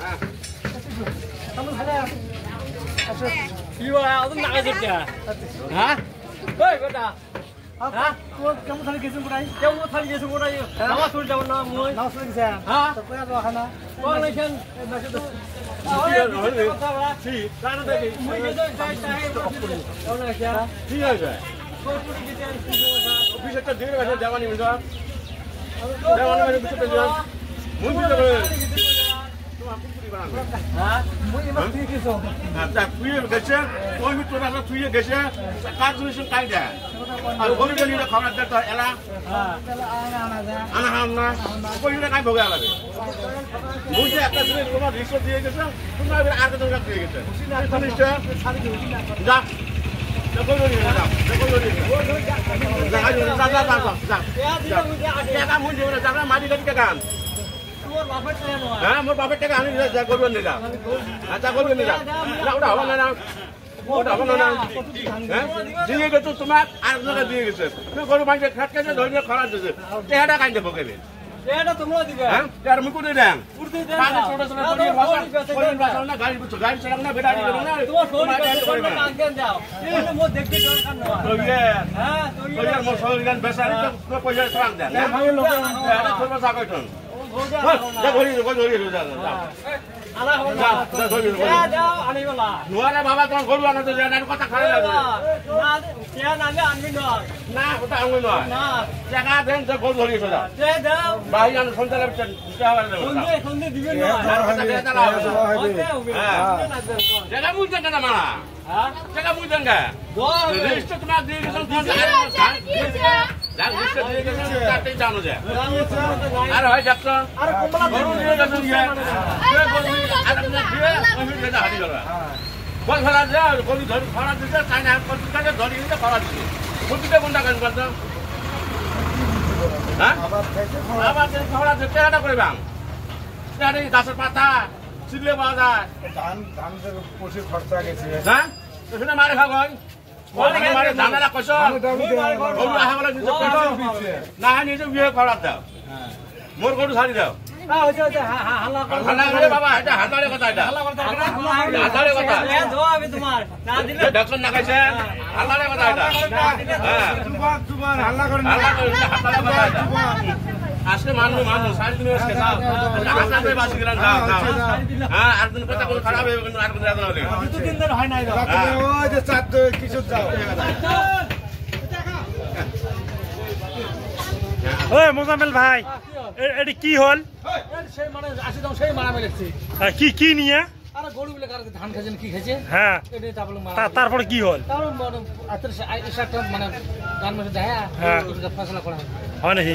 হ্যাঁ আমরা ভালো আচ্ছা কি বল আদম না গেছে হ্যাঁ কই বেটা হ্যাঁ তোর কেমন থাকি গেছিস কোথায় কেমন থাকি গেছে কোটাই নামাজ পড়ে যাব না মই নাও শুনে গেছে হ্যাঁ তো কই যাওয়া খানা কোন লেখেন জি জানো দেখি মই গেছে যাই তাই কোন লেখেন ঠিক আছে অফিস একটা দিয়ে গেছে দেওয়ানি মিল দেওয়ানি মিল বিশেষ করে মন দিতে করে তোমার কুকুরি বানাবে হ্যাঁ মই এবার ঠিক কিছু আচ্ছা তুই গেছে ওই তোরা তুই গেছে কাজ জিনিস কাই দেয় আর গরিব গরিব খাবার দিতে এলা হ্যাঁ তাহলে আনা যা আনা হাম না কইলে কাই ভোগে লাগে বুঝে একটা জিনিস তোমার রিসোর্ট দিয়ে গেছে তোমরা আর কত টাকা দিয়ে গেছে জিনিসটা যা দেখো লরি যা দেখো লরি যা টাকা মুই দেব না টাকা মাটি কাটি টাকা তোর বাপের টাকা নয় হ্যাঁ মোর বাপের টাকা আমি যা করবেন না আচ্ছা করবেন না না ওটা হবে না ওটা হবে না হ্যাঁ দিয়ে গেছে তোমার আর টাকা দিয়ে গেছে তুই গরু মাইকে খাটকেছে ধরে খরা দিয়েছে টাকাটা কাইতে ভোগেবে এটা তোমরা দিবে হ্যাঁ আর মুই কোথায় দেন পুরতে দেন পাঁচ ছোট ছোট পরিবার বাসা না গাড়ি বুঝছো গাড়ি চালাম না বেটা দিবে না তোমার শরীর কাছে কাঙ্কেন যাও এটা মো দেখতে দরকার নয় হ্যাঁ ওই আর মোর শরীর গান বেসারি তো পয়সা সাং দেন ভালো লোক এটা ছোট সাকইতন যা ঘড়ি যা আলা হল যা ঘড়ি যাও আনিবলা নোয়ারে বাবা তোমার গরু আনতে যায় না কথা খারাপ লাগে না কে নালে আনবি না না ওটা আমি নয় না টাকা দেন তো গরু ধরিয়ে সোজা কে দাও ভাই আন সন্তানের দিতে হবে না সন্ধে সন্ধে দিবে না টাকা বুঝছেন না মারা হ্যাঁ টাকা বুঝছেন না রেজিস্টার তোমার দিয়ে গেছেন যা রেজিস্টার দিয়ে গেছেন তাতেই জানো যায় আর হয় যাত্রা আর কমলা গরু দিয়ে গেছেন আর আপনি দিয়ে আমি যেটা হারিয়ে গেল বল ফেলা যায় গরু ধরি ফেলা দিতে চাই না কাছে ধরি দিতে ফেলা দিতে প্রতিটা কোনটা কাজ করতাম হ্যাঁ আবার ফেলা দিতে এটা করে বাং এটা গাছের পাতা ছিললে পাওয়া যায় ধান প্রচুর খরচা গেছে হ্যাঁ তো সেটা মারে খাব মারে ধানারা কষ গরু আহা বলে নিজে না নিজে বিয়ে খরাব দাও মোর গরু ছাড়ি দাও হাল্লা হাল্লা করে বাবা এটা হাতারে কথা এটা হাতারে কথা আমি তোমার না দিলে ডাক্তার না খাইছে হাতারে কথা এটা হ্যাঁ দুবার হাল্লা করেন হাল্লা করে হাতারে কথা এটা আজকে মানবো সাড়ে দিন আজকে যাও হাতা করে বাসি গেলাম যাও হ্যাঁ আর দিন কথা কোনো খারাপ হবে কিন্তু আর কোনো যাবে না দুদিন ধরে হয় নাই ওই যে চার কিছু যাও ওই মোজাম্মেল ভাই এটা কি হল সেই মানে আসি দাও সেই মারা মেলেছি কি নিয়ে আরে গরু বলে কার ধান খাইছেন কি খাইছে হ্যাঁ এটা তারপরে তারপরে কি হল তারপর মানে আত্রের মানে গান মাসে যায় হ্যাঁ ফসলা করা হয় নাকি